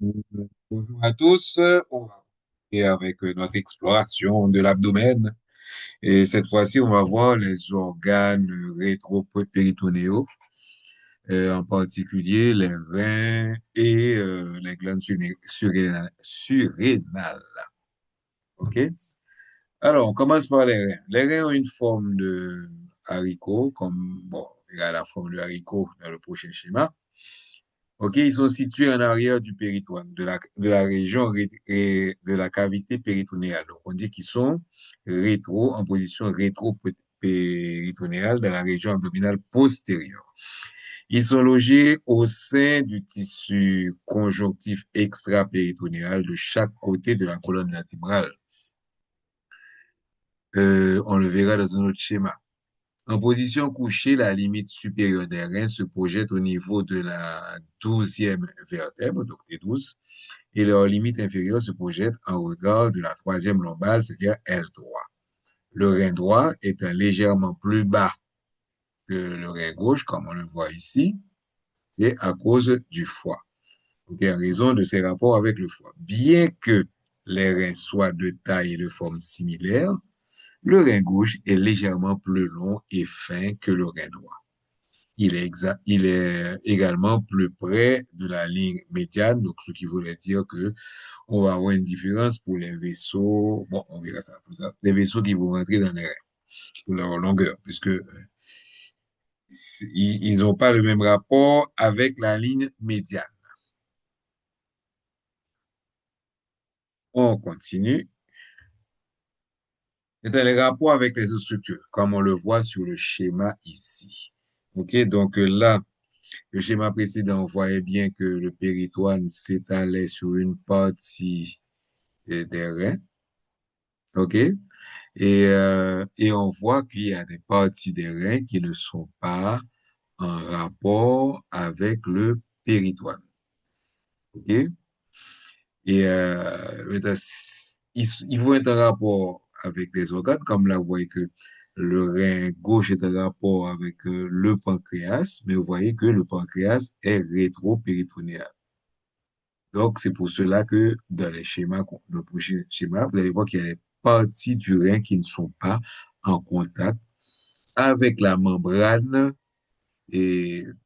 Bonjour à tous, on va continuer avec notre exploration de l'abdomen et cette fois-ci on va voir les organes rétropéritonéaux, en particulier les reins et les glandes surrénales. OK? Alors on commence par les reins. Les reins ont une forme de haricot, comme bon, il y a la forme de haricot dans le prochain schéma. OK, ils sont situés en arrière du péritoine, de la région de la cavité péritonéale. Donc, on dit qu'ils sont en position rétro-péritonéale dans la région abdominale postérieure. Ils sont logés au sein du tissu conjonctif extra-péritonéal de chaque côté de la colonne vertébrale. On le verra dans un autre schéma. En position couchée, la limite supérieure des reins se projette au niveau de la 12e vertèbre, donc T12, et leur limite inférieure se projette en regard de la troisième lombale, c'est-à-dire L droit. Le rein droit étant légèrement plus bas que le rein gauche, comme on le voit ici, c'est à cause du foie. Donc, en raison de ses rapports avec le foie. Bien que les reins soient de taille et de forme similaire, le rein gauche est légèrement plus long et fin que le rein droit. Il est également plus près de la ligne médiane, donc ce qui voudrait dire que on va avoir une différence pour les vaisseaux. Bon, on verra ça plus tard. Les vaisseaux qui vont rentrer dans les reins pour leur longueur, puisque ils n'ont pas le même rapport avec la ligne médiane. On continue. C'est les rapports avec les autres structures, comme on le voit sur le schéma ici. OK, donc là, le schéma précédent, on voyait bien que le péritoine s'étalait sur une partie des reins. OK? Et on voit qu'il y a des parties des reins qui ne sont pas en rapport avec le péritoine. OK? Et maintenant, ils vont être en rapport avec des organes, comme là, vous voyez que le rein gauche est en rapport avec le pancréas, mais vous voyez que le pancréas est rétro-péritonéal. Donc, c'est pour cela que dans les schémas, le prochain schéma, vous allez voir qu'il y a des parties du rein qui ne sont pas en contact avec la membrane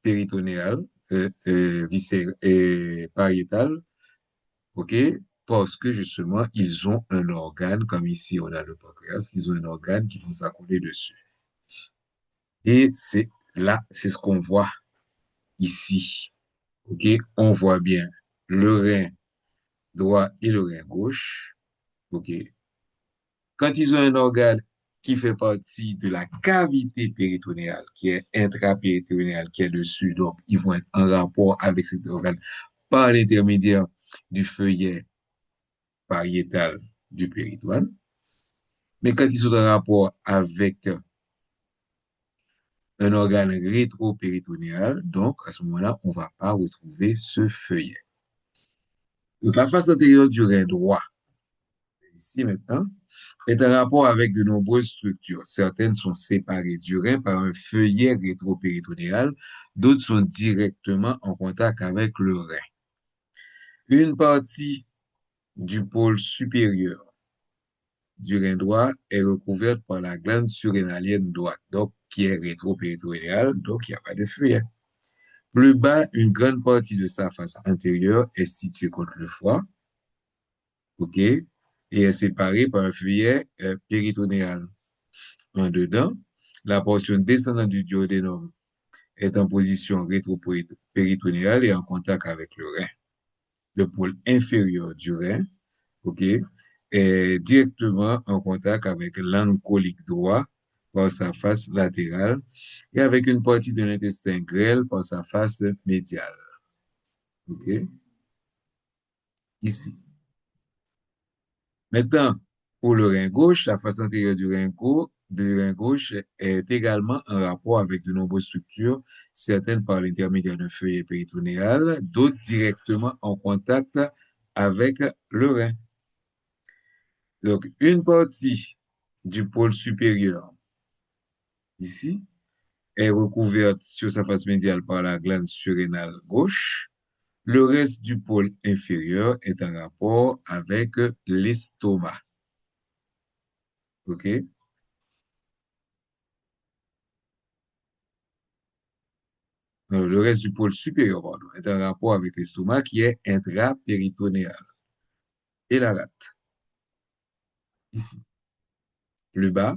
péritonéale, et pariétale, OK? Parce que justement, ils ont un organe, comme ici on a le pancréas, ils ont un organe qui vont s'accouler dessus. Et c'est là, c'est ce qu'on voit ici. OK? On voit bien le rein droit et le rein gauche. OK? Quand ils ont un organe qui fait partie de la cavité péritonéale, qui est intrapéritonéale, qui est dessus, donc ils vont être en rapport avec cet organe par l'intermédiaire du feuillet pariétal du péritoine. Mais quand ils sont en rapport avec un organe rétropéritonéal, donc à ce moment-là, on ne va pas retrouver ce feuillet. Donc la face antérieure du rein droit, ici maintenant, est en rapport avec de nombreuses structures. Certaines sont séparées du rein par un feuillet rétropéritonéal, d'autres sont directement en contact avec le rein. Une partie du pôle supérieur du rein droit est recouverte par la glande surrénalienne droite, donc qui est rétropéritonéale, donc il n'y a pas de feuillet. Plus bas, une grande partie de sa face antérieure est située contre le foie, ok, et est séparée par un feuillet péritonéal. En dedans, la portion descendante du duodénum est en position rétropéritonéale et en contact avec le rein. Le pôle inférieur du rein, ok, est directement en contact avec l'angle colique droit par sa face latérale et avec une partie de l'intestin grêle par sa face médiale. Ok, ici. Maintenant, pour le rein gauche, la face antérieure du rein gauche est également en rapport avec de nombreuses structures, certaines par l'intermédiaire d'un feuillet péritonéal, d'autres directement en contact avec le rein. Donc, une partie du pôle supérieur, ici, est recouverte sur sa face médiale par la glande surrénale gauche, Le reste du pôle inférieur est en rapport avec l'estomac. OK? Le reste du pôle supérieur, pardon, est en rapport avec l'estomac qui est intrapéritonéal. Et la rate, ici. Le bas,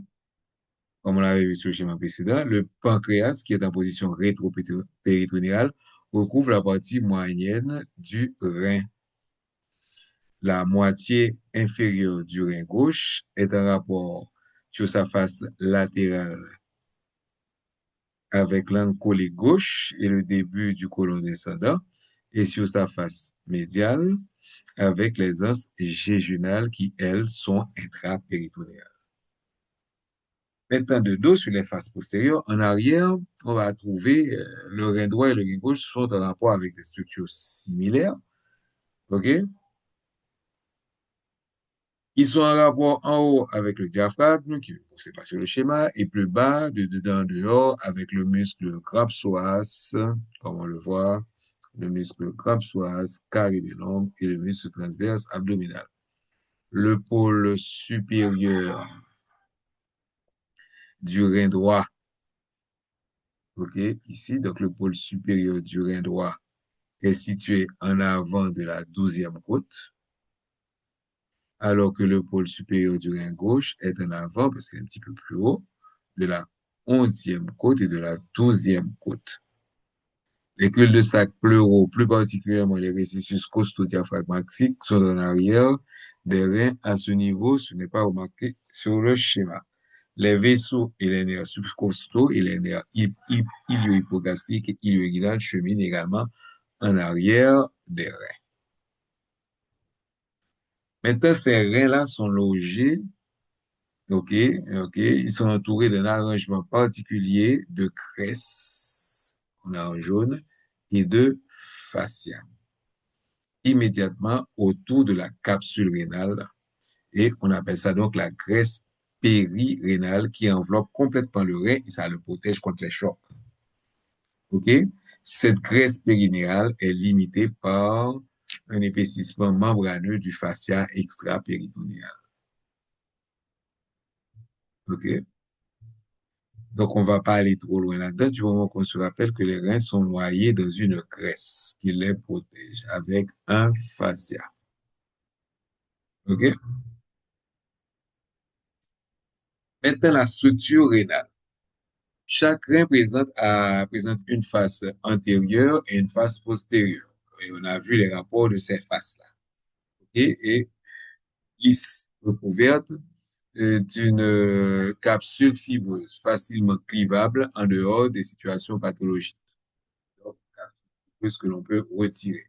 comme on l'avait vu sur le schéma précédent, le pancréas, qui est en position rétropéritonéale, recouvre la partie moyenne du rein. La moitié inférieure du rein gauche est en rapport sur sa face latérale avec l'angle collé gauche et le début du côlon descendant, et sur sa face médiale avec les anses jéjunales qui, elles, sont intrapéritonéales. Maintenant, de dos sur les faces postérieures, en arrière, on va trouver le rein droit et le rein gauche sont en rapport avec des structures similaires. OK? Ils sont en rapport en haut avec le diaphragme, qui c'est pas sur le schéma, et plus bas, de dedans, dehors, avec le muscle crâne psoas, comme on le voit, le muscle crâne psoas, carré des lombes, et le muscle transverse abdominal. Le pôle supérieur du rein droit, OK, ici, donc le pôle supérieur du rein droit est situé en avant de la 12e côte, alors que le pôle supérieur du rein gauche est en avant, parce qu'il est un petit peu plus haut, de la 11e côte et de la 12e côte. Les cul-de-sac pleuraux, plus particulièrement les récessus costodiaphragmatiques, sont en arrière des reins à ce niveau. Ce n'est pas remarqué sur le schéma. Les vaisseaux et les nerfs subcostaux et les nerfs ilio-hypogastriques et ilio-inguinales cheminent également en arrière des reins. Maintenant, ces reins-là sont logés, OK, OK, ils sont entourés d'un arrangement particulier de graisse, qu'on a en jaune, et de fascia, immédiatement autour de la capsule rénale. Et on appelle ça donc la graisse périrénale qui enveloppe complètement le rein et ça le protège contre les chocs. OK? Cette graisse périnéale est limitée par un épaississement membraneux du fascia extrapéritonéal. OK? Donc, on ne va pas aller trop loin là-dedans du moment qu'on se rappelle que les reins sont noyés dans une graisse qui les protège avec un fascia. OK? Maintenant, la structure rénale. Chaque rein présente une face antérieure et une face postérieure. Et on a vu les rapports de ces faces-là. OK? Et lisse, recouverte d'une capsule fibreuse, facilement clivable en dehors des situations pathologiques. Donc, ce que l'on peut retirer.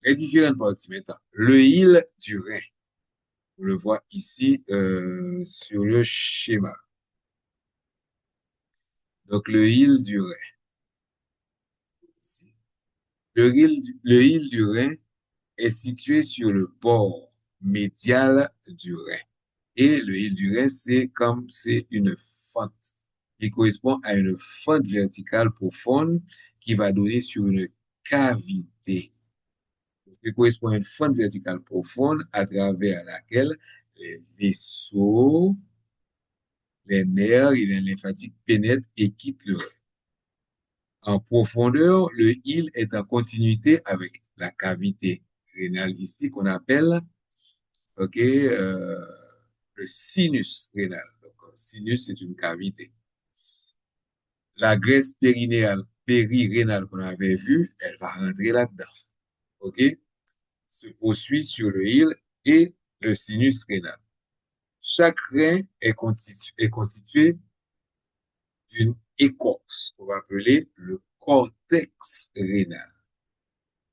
Les différentes parties maintenant. Le hile du rein. On le voit ici sur le schéma. Donc, le hile du rein. Ici. Le hile du rein est situé sur le bord médial du rein. Et le hile du rein, c'est une fente qui correspond à une fente verticale profonde qui va donner sur une cavité. Qui correspond à une fente verticale profonde à travers laquelle les vaisseaux, les nerfs et les lymphatiques pénètrent et quittent le rein. En profondeur, le hile est en continuité avec la cavité rénale ici qu'on appelle le sinus rénal. Donc, sinus, c'est une cavité. La graisse périrénale qu'on avait vue, elle va rentrer là-dedans. OK? Se poursuit sur le hile et le sinus rénal. Chaque rein est constitué d'une écorce qu'on va appeler le cortex rénal.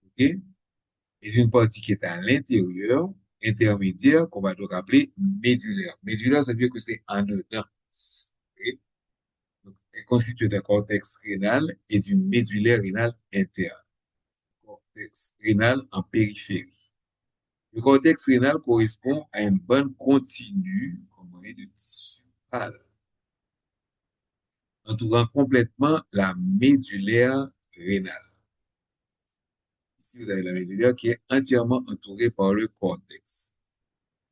OK? Et d'une partie qui est à l'intérieur, intermédiaire, qu'on va donc appeler médulaire. Médulaire, ça veut dire que c'est en dedans. OK? Donc, est constitué d'un cortex rénal et du médulaire rénal interne. Cortex rénal en périphérie. Le cortex rénal correspond à une bande continue, comme vous voyez, de tissu pâle, entourant complètement la médulaire rénale. ici vous avez la médullaire qui est entièrement entourée par le cortex.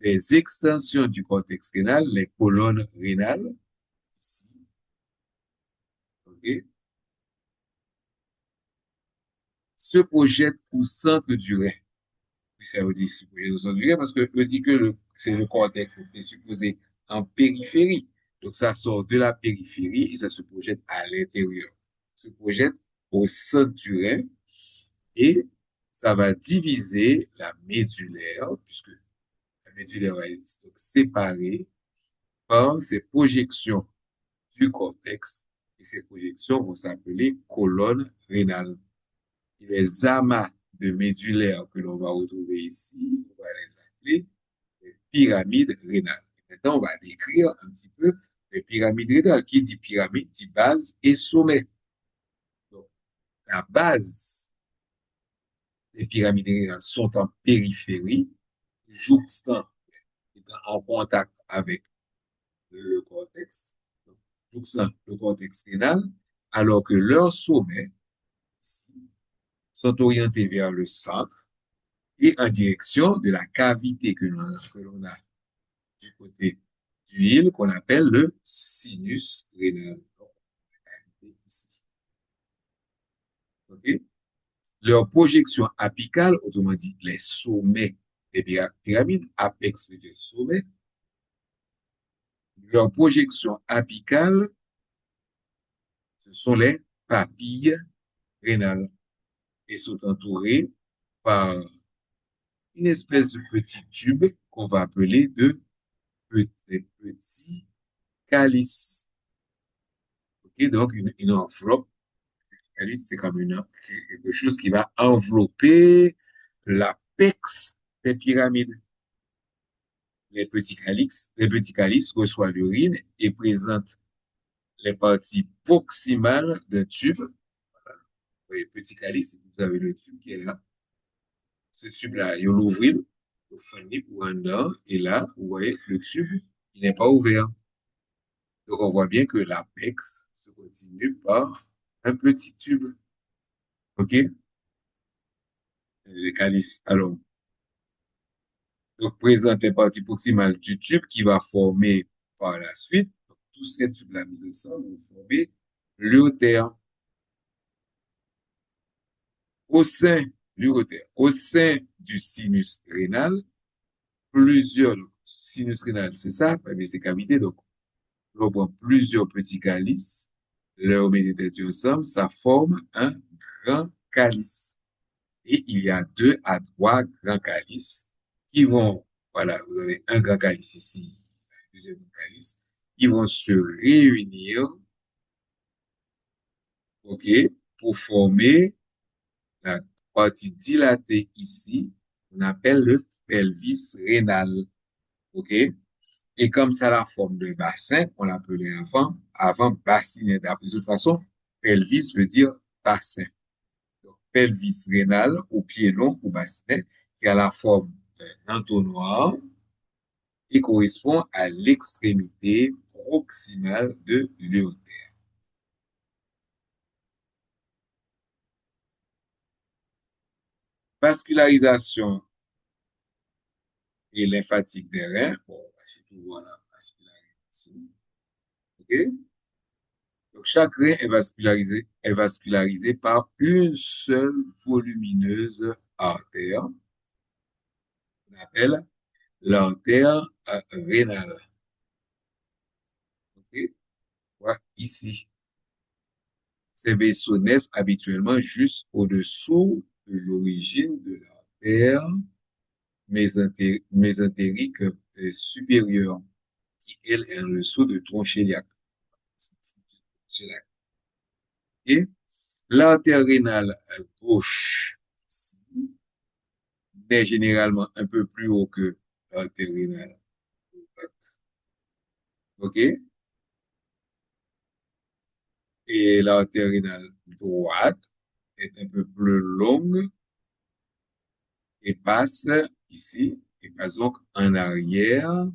Les extensions du cortex rénal, les colonnes rénales, ici, ok, se projettent au centre du rein. Ça veut dire se projettent au centre du rein parce que je dis que c'est le cortex qui est supposé en périphérie. Donc ça sort de la périphérie et ça se projette à l'intérieur. Se projette au centre du rein et ça va diviser la médullaire, puisque la médullaire va être donc séparée par ces projections du cortex. Et ces projections vont s'appeler colonnes rénales. Et les amas de médullaire que l'on va retrouver ici, on va les appeler les pyramides rénales. Maintenant, on va décrire un petit peu les pyramides rénales. Qui dit pyramide dit base et sommet. Donc, la base des pyramides rénales sont en périphérie, jouxtant, en contact avec le cortex, jouxtant le cortex rénal, alors que leurs sommets sont orientés vers le centre et en direction de la cavité que l'on a du côté du hile qu'on appelle le sinus rénal. Ici. Okay? Leur projection apicale, autrement dit les sommets des pyramides, apex veut dire sommet, leur projection apicale, ce sont les papilles rénales et sont entourées par une espèce de petit tube qu'on va appeler des petits calices. Ok, donc une enveloppe. Calice, c'est comme quelque chose qui va envelopper l'apex des pyramides. Les petits calices reçoivent l'urine et présentent les parties proximales d'un tube. Voilà. Vous voyez, petit calice, vous avez le tube qui est là. Ce tube-là, il l'ouvre, vous finissez pour un dedans, et là, vous voyez, le tube, il n'est pas ouvert. Donc, on voit bien que l'apex se continue par un petit tube. OK? Les calices. Alors, donc, présente les parties proximales du tube qui va former par la suite, donc, tous ces tubes-là mis ensemble vont former l'urétère. Au sein, l'urétère, au sein du sinus rénal, plusieurs, donc, sinus rénal, c'est ça, parmi ces cavités, donc, on prend plusieurs petits calices, leur méditation ensemble, ça forme un grand calice. Et il y a 2 à 3 grands calices qui vont, voilà, vous avez un grand calice ici, un deuxième calice, qui vont se réunir, ok, pour former la partie dilatée ici, on appelle le pelvis rénal, ok. Et comme ça la forme de bassin, on l'appelait avant bassinet. De toute façon, pelvis veut dire bassin. Donc, pelvis rénal ou pied long ou bassinet, qui a la forme d'un entonnoir et correspond à l'extrémité proximale de l'urétère. Vascularisation et lymphatique des reins. Bon, c'est tout, voilà, vascularisation. OK? Donc, chaque rein est vascularisé par une seule volumineuse artère, qu'on appelle l'artère rénale. OK? Voilà, ici. Ces vaisseaux naissent habituellement juste au-dessous de l'origine de l'artère mésentérique supérieure, qui, elle, est en dessous de tronc iliaque. Et l'artère rénale gauche est généralement un peu plus haut que l'artère rénale droite. OK? Et l'artère rénale droite est un peu plus longue et passe ici, et passe donc en arrière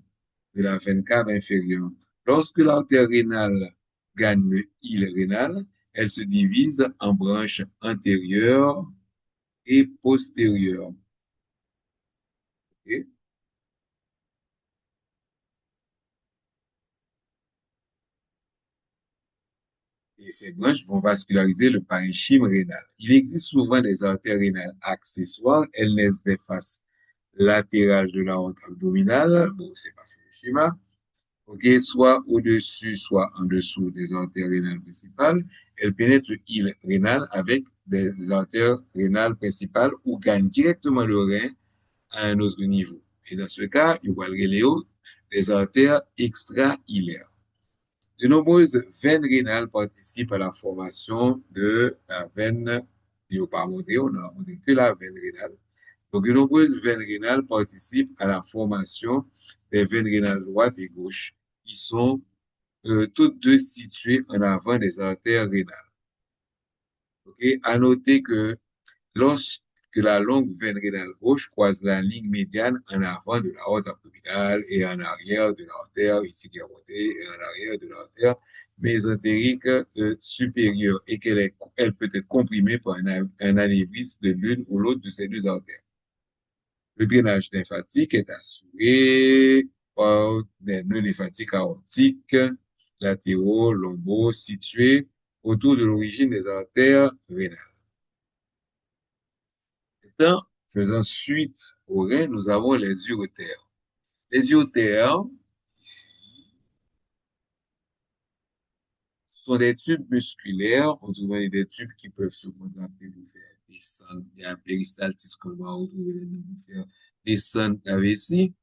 de la veine cave inférieure. Lorsque l'artère rénale gagne l'île rénale, elle se divise en branches antérieures et postérieure. Ok. Et ces branches vont vasculariser le parenchyme rénal. Il existe souvent des artères rénales accessoires. Elles naissent des faces latérales de la honte abdominale. Bon, c'est pas sur le schéma. OK, soit au-dessus, soit en dessous des artères rénales principales. Elles pénètrent le île rénal avec des artères rénales principales ou gagnent directement le rein à un autre niveau. Et dans ce cas, il y aura les artères extra-ilaires. De nombreuses veines rénales participent à la formation de la veine, il ne pas montré, on a montré que la veine rénale. Donc, de nombreuses veines rénales participent à la formation des veines rénales droite et gauche, qui sont toutes deux situées en avant des artères rénales. Ok, à noter que lorsque la longue veine rénale gauche croise la ligne médiane en avant de la aorte abdominale et en arrière de l'artère ici remontée et en arrière de l'artère mésentérique supérieure et elle peut être comprimée par un anévrisme de l'une ou l'autre de ces deux artères. Le drainage lymphatique est assuré par des nœuds lymphatiques aortiques latéraux, lombaux, situés autour de l'origine des artères rénales. Maintenant, faisant suite aux reins, nous avons les urétères. Les urétères, ici, sont des tubes musculaires, autrement dit des tubes qui peuvent se contracter pour faire descendre. Il y a un péristaltisme qu'on va retrouver pour faire descendre la vessie.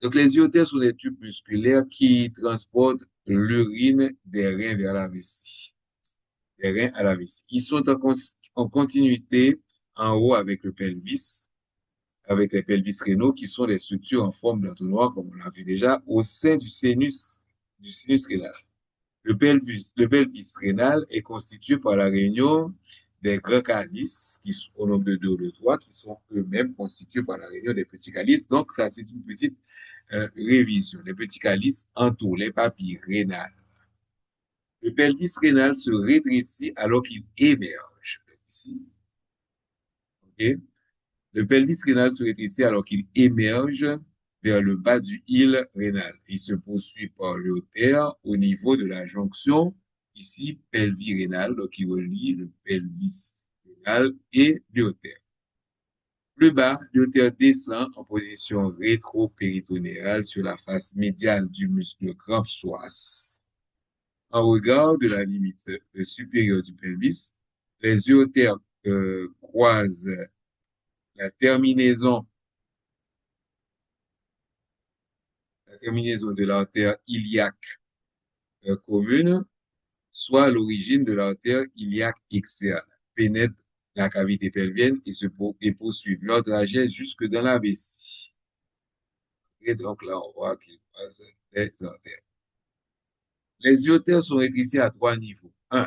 Donc, les urétères sont des tubes musculaires qui transportent l'urine des reins vers la vessie. Des reins à la vessie. Ils sont en continuité en haut avec le pelvis, avec les pelvis rénaux, qui sont des structures en forme d'entonnoir, comme on l'a vu déjà, au sein du sinus rénal. Le pelvis rénal est constitué par la réunion des grands calices, qui sont au nombre de 2 ou de 3, qui sont eux-mêmes constitués par la réunion des petits calices. Donc, ça, c'est une petite révision. Les petits calices entourent les papilles rénales. Le pelvis rénal se rétrécit alors qu'il émerge. Ici, ok. Le pelvis rénal se rétrécit alors qu'il émerge vers le bas du hile rénal. Il se poursuit par l'urétère au niveau de la jonction, ici, pelvis rénal, donc qui relie le pelvis rénal et l'urétère. Plus bas, l'urétère descend en position rétro-péritonéale sur la face médiane du muscle grand psoas. En regard de la limite supérieure du pelvis, les urétères croisent la terminaison de l'artère iliaque commune, soit l'origine de l'artère iliaque externe, pénètre la cavité pelvienne et poursuivent leur trajet jusque dans la vessie. Et donc là, on voit qu'ils passent les artères. Les urétères sont rétrécis à 3 niveaux. 1.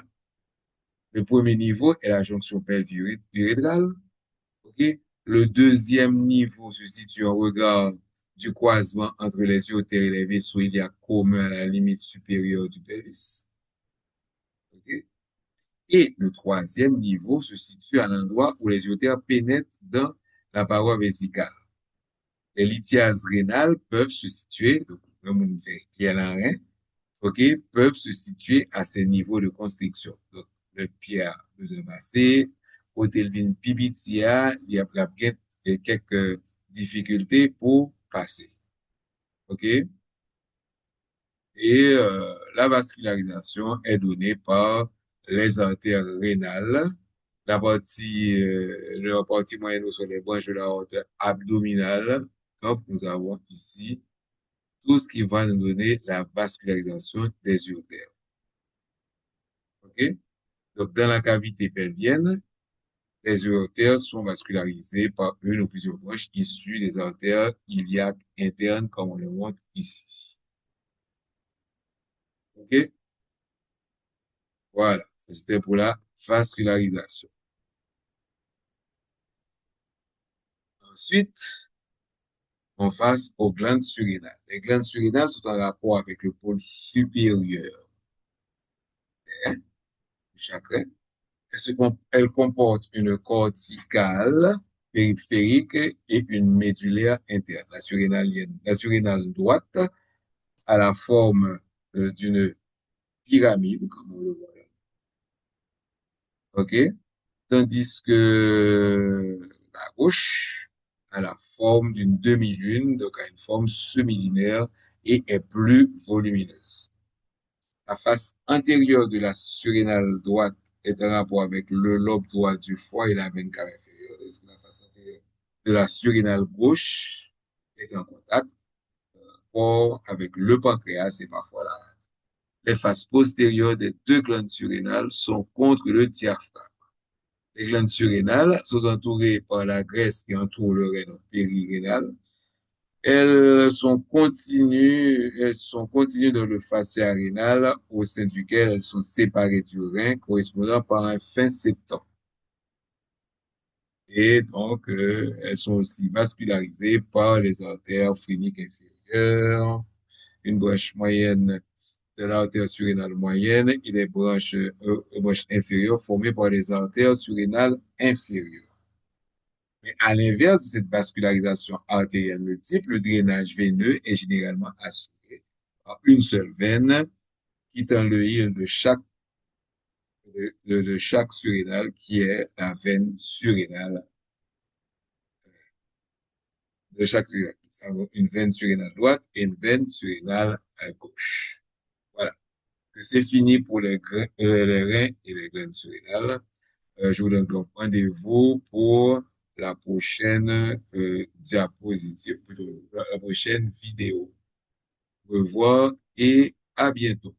Le premier niveau est la jonction pelvio-urétrale. Okay? Le deuxième niveau se situe en regard du croisement entre les urétères et les vaisseaux iliaques communs à la limite supérieure du pelvis. Okay? Et le troisième niveau se situe à l'endroit où les urétères pénètrent dans la paroi vésicale. Les lithiases rénales peuvent se situer, donc, comme qui est un rein, okay, peuvent se situer à ces niveaux de constriction. Donc, le Pierre nous a passé, Otelvin Pibitia, il y a quelques difficultés pour passer. OK? Et la vascularisation est donnée par les artères rénales. La partie moyenne sur les branches de la artère abdominale. Donc, nous avons ici tout ce qui va nous donner la vascularisation des urétères. OK? Donc, dans la cavité pelvienne, les urétères sont vascularisées par une ou plusieurs branches issues des artères iliaques internes, comme on le montre ici. OK? Voilà. C'était pour la vascularisation. Ensuite, on passe aux glandes surrénales. Les glandes surrénales sont en rapport avec le pôle supérieur du chakra. Elle comporte une corticale périphérique et une médulaire interne. La surrénale droite a la forme d'une pyramide, comme on le voit là. OK? Tandis que la gauche a la forme d'une demi-lune, donc a une forme semi-lunaire et est plus volumineuse. La face antérieure de la surrénale droite est en rapport avec le lobe droit du foie et la veine cave inférieure. La face antérieure de la surrénale gauche est en contact fort avec le pancréas et parfois la rate. Les faces postérieures des deux glandes surrénales sont contre le diaphragme. Les glandes surrénales sont entourées par la graisse qui entoure le rein périrénal. Elles sont continues dans le fascia rénal au sein duquel elles sont séparées du rein correspondant par un fin septum. Et donc, elles sont aussi vascularisées par les artères phréniques inférieures, une branche moyenne de l'artère surrénale moyenne et des branches inférieures formées par les artères surrénales inférieures. Mais à l'inverse de cette vascularisation artérielle multiple, le drainage veineux est généralement assuré par une seule veine quittant le île de chaque surrénale qui est la veine surrénale de chaque surrénale. Nous avons une veine surrénale droite et une veine surrénale à gauche. Voilà. C'est fini pour les reins et les graines surrénales. Je vous donne donc rendez-vous pour la prochaine diapositive, plutôt la prochaine vidéo. Au revoir et à bientôt.